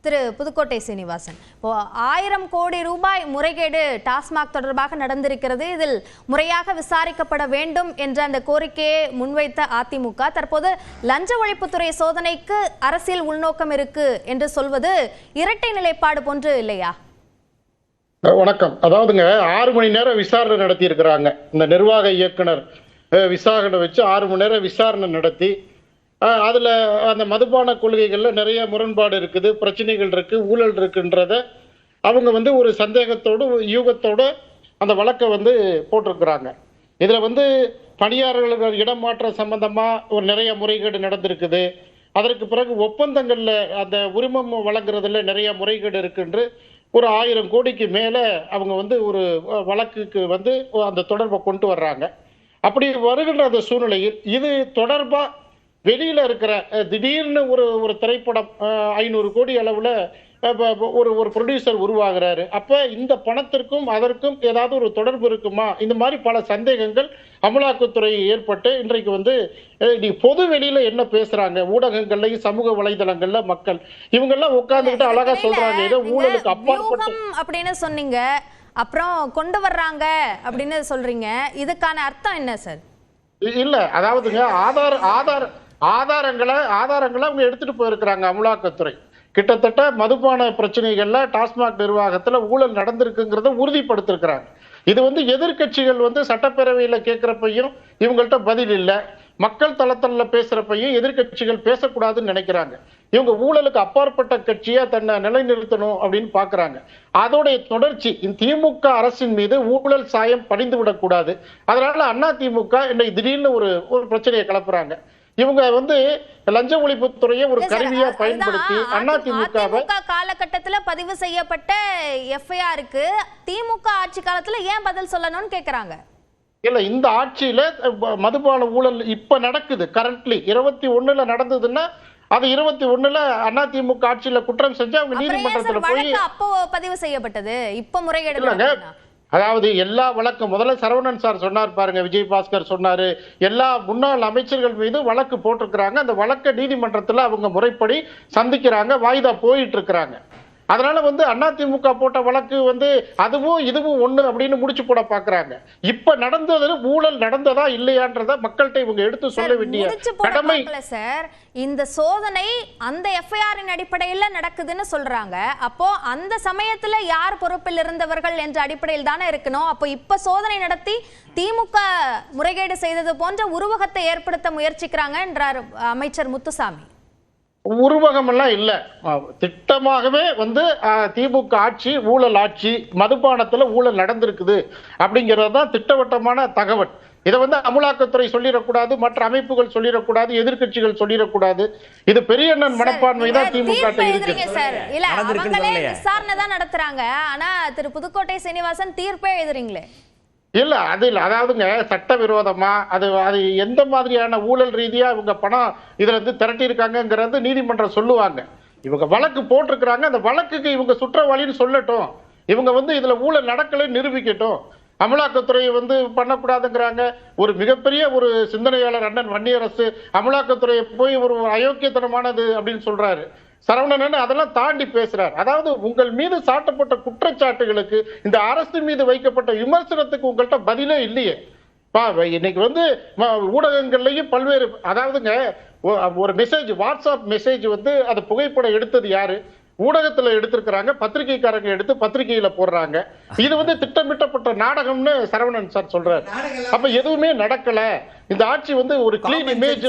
திரு புதுக்கோட்டை சீனிவாசன், இப்போ 1000 கோடி ரூபாய் முறைகேடு டாஸ்மாக் தொடர்பாக நடந்திருக்கிறது. இதில் முறையாக விசாரிக்கப்பட வேண்டும் என்ற அந்த கோரிக்கையை முன்வைத்த அதிமுக தற்போது லஞ்ச ஒழிப்புத்துறை சோதனைக்கு அரசியல் உள்நோக்கம் இருக்கு என்று சொல்வது இரட்டை நிலைப்பாடு போன்று இல்லையா? வணக்கம். அதாவதுங்க 6 மணி நேரம் விசாரணை நடத்தி இருக்கிறாங்க. இந்த நிர்வாக இயக்குனர் விசாரணை வச்சு 6 மணி நேரம் விசாரணை நடத்தி அதுல அந்த மதுபான கொள்கைகள்ல நிறைய முரண்பாடு இருக்குது, பிரச்சனைகள் இருக்கு, ஊழல் இருக்குன்றத அவங்க ஒரு சந்தேகத்தோடு யூகத்தோடு அந்த வழக்கை போட்டிருக்கிறாங்க. இதுல பணியாளர்கள் இடமாற்றம் சம்பந்தமா நிறைய முறைகேடு நடந்திருக்குது. அதற்கு பிறகு ஒப்பந்தங்கள்ல அந்த உரிமம் வழங்குறதுல நிறைய முறைகேடு இருக்குன்று ஒரு 1000 கோடிக்கு மேல அவங்க ஒரு வழக்குக்கு அந்த தொடர்பை கொண்டு வர்றாங்க. அப்படி வருகின்ற அந்த சூழ்நிலையில் இது தொடர்பா வெளியில இருக்கிற திடீர்னு ஒரு திரைப்படம் 500 கோடி அளவுல ஒரு ப்ரொடியூசர் உருவாகிறாரு. அப்ப இந்த பணத்திற்கும் அதற்கும் ஏதாவது ஒரு தொடர்பு இருக்குமா? இந்த மாதிரி பல சந்தேகங்கள் அமலாக்கத்துறை ஏற்பட்டு இன்றைக்கு பொது வெளியில என்ன பேசுறாங்க, ஊடகங்கள்ல சமூக வலைதளங்கள்ல மக்கள் இவங்கெல்லாம் உட்கார்ந்துகிட்டு அழகா சொல்றாங்க ஏதோ ஊழலுக்கு அப்பாற்பட்டு அப்படின்னு சொன்னீங்க, அப்புறம் கொண்டு வர்றாங்க அப்படின்னு சொல்றீங்க. இதுக்கான அர்த்தம் என்ன சார்? இல்ல, அதாவதுங்க ஆதாரங்களை அவங்க எடுத்துட்டு போயிருக்கிறாங்க. அமலாக்கத்துறை கிட்டத்தட்ட மதுபான பிரச்சனைகள்ல டாஸ்மாக் நிர்வாகத்துல ஊழல் நடந்திருக்குங்கிறத உறுதிப்படுத்திருக்கிறாங்க. இது எதிர்கட்சிகள் சட்டப்பேரவையில கேட்கிறப்பையும் இவங்கள்ட்ட பதில் இல்ல, மக்கள் தளத்துல பேசுறப்பையும் எதிர்கட்சிகள் பேசக்கூடாதுன்னு நினைக்கிறாங்க. இவங்க ஊழலுக்கு அப்பாற்பட்ட கட்சியா தன்னை நிலைநிறுத்தணும் அப்படின்னு பாக்குறாங்க. அதோடைய தொடர்ச்சி திமுக அரசின் மீது ஊழல் சாயம் படிந்து விடக்கூடாது. அதனால அதிமுக இன்னைக்கு திடீர்னு ஒரு பிரச்சனையை கிளப்புறாங்க. இவங்க லஞ்ச ஒழிப்புத்துறையை ஒரு கருவியா பயன்படுத்தி அதிமுக காலகட்டத்துல பதிவு செய்யப்பட்ட எஃப்ஐஆருக்கு திமுக ஆட்சி காலத்துல ஏன் பதில் சொல்லணும்னு கேக்குறாங்க. இல்ல, இந்த ஆட்சியில மதுபான ஊழல் இப்ப நடக்குது. கரண்ட்லி 21ல நடந்ததுன்னா அது 21ல அதிமுக ஆட்சியில குற்றம் செஞ்சு அவங்க நீதிமன்றத்துல போய் அப்போ பதிவு செய்யப்பட்டது. இப்ப முறைகேடு அதாவது எல்லா வழக்கும் முதல்ல சரவணன் சார் சொன்னார் பாருங்க, விஜயபாஸ்கர் சொன்னாரு, எல்லா முன்னாள் அமைச்சர்கள் மீது வழக்கு போட்டிருக்கிறாங்க. அந்த வழக்க நீதிமன்றத்துல அவங்க முறைப்படி சந்திக்கிறாங்க, வாய்தா போயிட்டு இருக்கிறாங்க. அதனால அதிமுக போட்ட வழக்கு அதுவும் இதுவும் ஒண்ணு அப்படின்னு முடிச்சு போட பாக்குறாங்க. இப்ப நடந்தது ஊழல் நடந்ததா இல்லையான்றத மக்கள்கிட்ட இவங்க எடுத்து சொல்ல வேண்டிய கடமை. சார், இந்த சோதனை அந்த எஃப்ஐஆரின் அடிப்படையில் நடக்குதுன்னு சொல்றாங்க. அப்போ அந்த சமயத்துல யார் பொறுப்பில் இருந்தவர்கள் என்ற அடிப்படையில் தானே இருக்கணும். அப்போ இப்ப சோதனை நடத்தி திமுக முறைகேடு செய்தது போன்ற உருவகத்தை ஏற்படுத்த முயற்சிக்கிறாங்க என்றார் அமைச்சர் முத்துசாமி. உருவகம் எல்லாம் இல்ல, திட்டமாகவே திமுக ஆட்சி ஊழல் ஆட்சி, மதுபானத்துல ஊழல் நடந்திருக்குது அப்படிங்கறதுதான் திட்டவட்டமான தகவல். இதை அமலாக்கத்துறை சொல்லிடக்கூடாது, மற்ற அமைப்புகள் சொல்லிடக்கூடாது, எதிர்கட்சிகள் சொல்லிடக்கூடாது. இது பெரியண்ணன் மனப்பான்மை தான் திமுக இருக்கு. விசாரணை தான் நடத்துறாங்க. ஆனா திரு புதுக்கோட்டை சீனிவாசன் தீர்ப்பே எழுதுறீங்களே. இல்ல, அது இல்ல. அதாவதுங்க சட்டவிரோதமா அது எந்த மாதிரியான ஊழல் ரீதியா இவங்க பணம் இதுல திரட்டி இருக்காங்கிறது நீதிமன்றம் சொல்லுவாங்க. இவங்க வழக்கு போட்டிருக்கிறாங்க, அந்த வழக்குக்கு இவங்க குற்றவாளின்னு சொல்லட்டும். இவங்க இதுல ஊழல் நடக்கலை நிரூபிக்கட்டும். அமலாக்கத்துறை பண்ணக்கூடாதுங்கிறாங்க. ஒரு மிகப்பெரிய ஒரு சிந்தனையாளர் அண்ணன் வன்னியரசு அமலாக்கத்துறையை போய் ஒரு அயோக்கியத்தனமானது அப்படின்னு சொல்றாரு. சரவணன் அதெல்லாம் தாண்டி பேசுறார். அதாவது உங்கள் மீது சாட்டப்பட்ட குற்றச்சாட்டுகளுக்கு, இந்த அரசு மீது வைக்கப்பட்ட விமர்சனத்துக்கு உங்கள்கிட்ட பதிலே இல்லையே. இன்னைக்கு ஊடகங்கள்லயும் பல்வேறு, அதாவதுங்க ஒரு மெசேஜ், வாட்ஸ்அப் மெசேஜ் அது புகைப்படம் எடுத்தது யாரு? ஊடகத்துல எடுத்திருக்கிறாங்க, பத்திரிகைக்காரங்க எடுத்து பத்திரிகையில போடுறாங்க. இது திட்டமிட்டப்பட்ட நாடகம்னு சரவணன் சார் சொல்றாரு. அப்ப எதுவுமே நடக்கல. இந்த ஆட்சி ஒரு கிளீன் இமேஜ்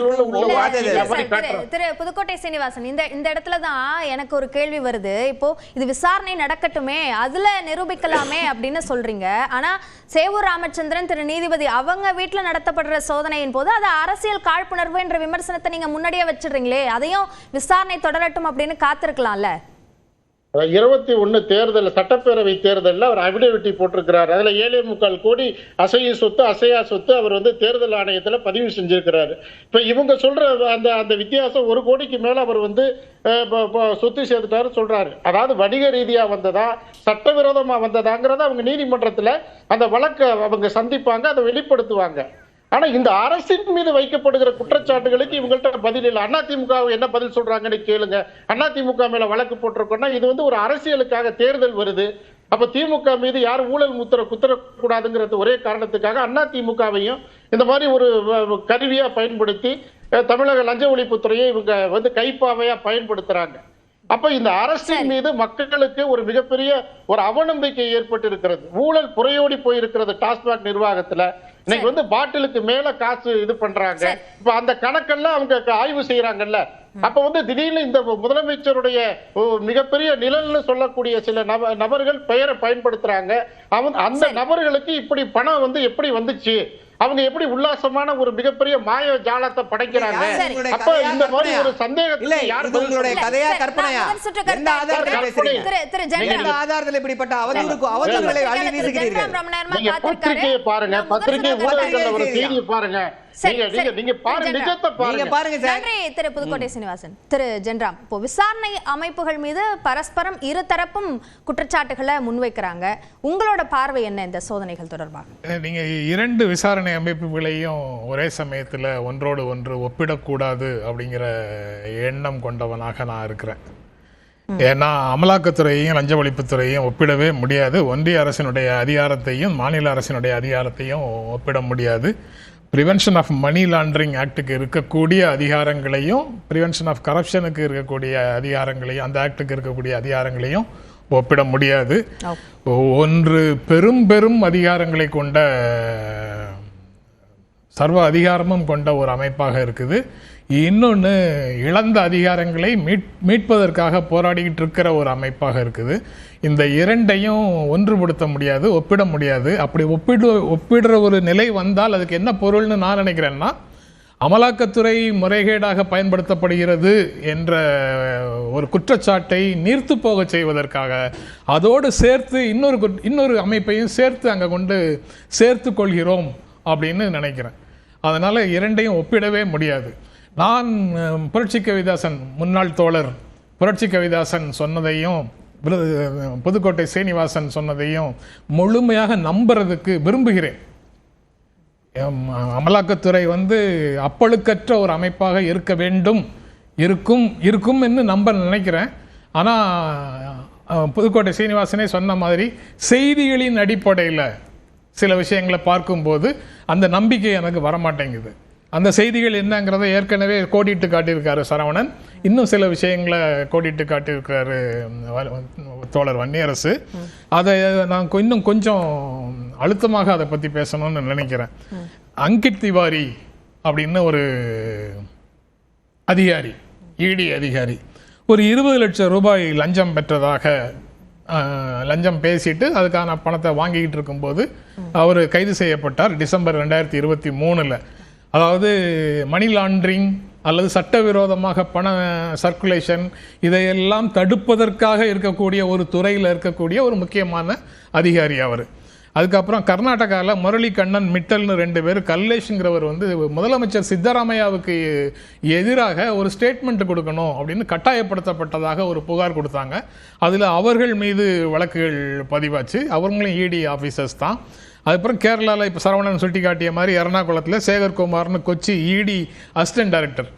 திரு புதுக்கோட்டை சீனிவாசன், இந்த இடத்துலதான் எனக்கு ஒரு கேள்வி வருது. இப்போ இது விசாரணை நடக்கட்டுமே, அதுல நிரூபிக்கலாமே அப்படின்னு சொல்றீங்க. ஆனா சேவூர் ராமச்சந்திரன் திரு நீதிபதி அவங்க வீட்டுல நடத்தப்படுற சோதனையின் போது அது அரசியல் காழ்ப்புணர்வு என்ற விமர்சனத்தை நீங்க முன்னாடியே வச்சிடுறீங்களே, அதையும் விசாரணை தொடரட்டும் அப்படின்னு காத்திருக்கலாம்ல. 21 தேர்தல், சட்டப்பேரவை தேர்தலில் அவர் அபிடவிட்டி போட்டிருக்கிறார். அதுல 7.25 கோடி அசைய சொத்து அசையா சொத்து அவர் தேர்தல் ஆணையத்துல பதிவு செஞ்சிருக்கிறாரு. இப்ப இவங்க சொல்ற அந்த வித்தியாசம் 1 கோடிக்கு மேல அவர் சொத்து சேர்த்துட்டாரு சொல்றாரு. அதாவது வணிக ரீதியா வந்ததா சட்டவிரோதமா வந்ததாங்கிறத அவங்க நீதிமன்றத்துல அந்த வழக்கை அவங்க சந்திப்பாங்க, அதை வெளிப்படுத்துவாங்க. ஆனா இந்த அரசின் மீது வைக்கப்படுகிற குற்றச்சாட்டுகளுக்கு இவங்கள்ட்ட பதில் இல்லை. அதிமுக என்ன பதில் சொல்றாங்கன்னு கேளுங்க. அதிமுக மேல வழக்கு போட்டிருக்கோம்னா இது வந்து ஒரு அரசியலுக்காக தேர்தல் வருது. அப்ப திமுக மீது யாரும் ஊழல் குத்தரக்கூடாதுங்கிறது ஒரே காரணத்துக்காக அதிமுகவையும் இந்த மாதிரி ஒரு கருவியா பயன்படுத்தி தமிழக லஞ்ச ஒழிப்புத்துறையை இவங்க வந்து கைப்பாவையா பயன்படுத்துறாங்க. அப்ப இந்த அரசின் மீது மக்களுக்கு ஒரு மிகப்பெரிய ஒரு அவநம்பிக்கை ஏற்பட்டு இருக்கிறது. ஊழல் புறையோடி போயிருக்கிறது டாஸ்மாக் நிர்வாகத்துல. இன்னைக்கு வந்து பாட்டிலுக்கு மேல காசு இது பண்றாங்க. இப்ப அந்த கணக்கெல்லாம் அவங்க ஆய்வு செய்யறாங்கல்ல. அப்ப வந்து திடீர்னு இந்த முதலமைச்சருடைய மிகப்பெரிய நிழல்னு சொல்லக்கூடிய சில நபர்கள் பெயரை பயன்படுத்துறாங்க. அந்த நபர்களுக்கு இப்படி பணம் வந்து எப்படி வந்துச்சு, அவங்க எப்படி உல்லாசமான ஒரு மிகப்பெரிய மாய ஜாலத்தை படைக்கிறாங்க. அப்ப இந்த மாதிரி ஒரு சந்தேகத்துல யார் உங்களுடைய கதையா கற்பனையா எந்த ஆதாரத்தில் இப்படிப்பட்ட அவதூறுகளை அள்ளி வீசுகிறீர்கள்? நீங்க பத்திரிகையை பாருங்க, பத்திரிகை ஊடகங்கள்ல ஒரு செய்தியை பாருங்க. திரு புதுக்கோட்டை சீனிவாசன், திரு ஜென்ராம், இப்போ விசாரணை அமைப்புகள் மீது பரஸ்பரம் இருதரப்பும் குற்றச்சாட்டுகளை முன்வைக்கிறாங்க. உங்களோட பார்வை என்ன இந்த சோதனைகள் தொடர்பாக? நீங்க இரண்டு விசாரணை அமைப்புகளையும் ஒரே சமயத்துல ஒன்றோடு ஒன்று ஒப்பிடக்கூடாது அப்படிங்கிற எண்ணம் கொண்டவனாக நான் இருக்கிறேன். ஏன்னா அமலாக்கத்துறையையும் லஞ்ச ஒழிப்புத்துறையையும் ஒப்பிடவே முடியாது. ஒன்றிய அரசினுடைய அதிகாரத்தையும் மாநில அரசினுடைய அதிகாரத்தையும் ஒப்பிட முடியாது. ப்ரிவென்ஷன் ஆஃப் மணி லாண்டரிங் ஆக்டுக்கு இருக்கக்கூடிய அதிகாரங்களையும் ப்ரிவென்ஷன் ஆஃப் கரப்ஷனுக்கு இருக்கக்கூடிய அதிகாரங்களையும் அந்த ஆக்டுக்கு இருக்கக்கூடிய அதிகாரங்களையும் ஒப்பிட முடியாது. ஒன்று பெரும் பெரும் அதிகாரங்களை கொண்ட சர்வ அதிகாரமும் கொண்ட ஒரு அமைப்பாக இருக்குது. இன்னொன்று இழந்த அதிகாரங்களை மீட்பதற்காக போராடிக்கிட்டு இருக்கிற ஒரு அமைப்பாக இருக்குது. இந்த இரண்டையும் ஒன்றுபடுத்த முடியாது, ஒப்பிட முடியாது. அப்படி ஒப்பிடுற ஒரு நிலை வந்தால் அதுக்கு என்ன பொருள்னு நான் நினைக்கிறேன்னா, அமலாக்கத்துறை முறைகேடாக பயன்படுத்தப்படுகிறது என்ற ஒரு குற்றச்சாட்டை நீர்த்து போக செய்வதற்காக அதோடு சேர்த்து இன்னொரு அமைப்பையும் சேர்த்து அங்கே கொண்டு சேர்த்து கொள்கிறோம் அப்படின்னு நினைக்கிறேன். அதனால் இரண்டையும் ஒப்பிடவே முடியாது. நான் புரட்சி கவிதாசன், முன்னாள் தோழர் புரட்சி கவிதாசன் சொன்னதையும் புதுக்கோட்டை சீனிவாசன் சொன்னதையும் முழுமையாக நம்புறதுக்கு விரும்புகிறேன். அமலாக்கத்துறை வந்து அப்பழுக்கற்ற ஒரு அமைப்பாக இருக்க வேண்டும், இருக்கும் என்று நம்ப நினைக்கிறேன். ஆனால் புதுக்கோட்டை சீனிவாசனே சொன்ன மாதிரி செய்திகளின் அடிப்படையில் சில விஷயங்களை பார்க்கும்போது அந்த நம்பிக்கை எனக்கு வரமாட்டேங்குது. அந்த செய்திகள் என்னங்கிறத ஏற்கனவே கோடிட்டு காட்டியிருக்காரு சரவணன். இன்னும் சில விஷயங்களை கோடிட்டு காட்டியிருக்காரு தோழர் வன்னியரசு. அதை நான் இன்னும் கொஞ்சம் அழுத்தமாக அதை பற்றி பேசணும்னு நினைக்கிறேன். அங்கித் திவாரி அப்படின்னு ஒரு அதிகாரி, இடி அதிகாரி, ஒரு 20 லட்சம் ரூபாய் லஞ்சம் பெற்றதாக லஞ்சம் பேசிட்டு அதுக்கான பணத்தை வாங்கிக்கிட்டு இருக்கும்போது அவர் கைது செய்யப்பட்டார் டிசம்பர் 2023. அதாவது மணி லாண்டரிங் அல்லது சட்டவிரோதமாக பண சர்க்குலேஷன் இதையெல்லாம் தடுப்பதற்காக இருக்கக்கூடிய ஒரு துறையில் இருக்கக்கூடிய ஒரு முக்கியமான அதிகாரி அவர். அதுக்கப்புறம் கர்நாடகாவில் முரளி கண்ணன் மிட்டல்னு 2 பேர், கல்லேஷ்ங்கிறவர் வந்து முதலமைச்சர் சித்தராமையாவுக்கு எதிராக ஒரு ஸ்டேட்மெண்ட் கொடுக்கணும் அப்படின்னு கட்டாயப்படுத்தப்பட்டதாக ஒரு புகார் கொடுத்தாங்க. அதில் அவர்கள் மீது வழக்குகள் பதிவாச்சு. அவங்களும் இடி ஆஃபீஸர்ஸ் தான். அதுக்கப்புறம் கேரளாவில் இப்போ சரவணன் சுட்டி காட்டிய மாதிரி எர்ணாகுளத்தில் சேகர்குமார்னு கொச்சி இடி அசிஸ்டன்ட் டைரக்டர்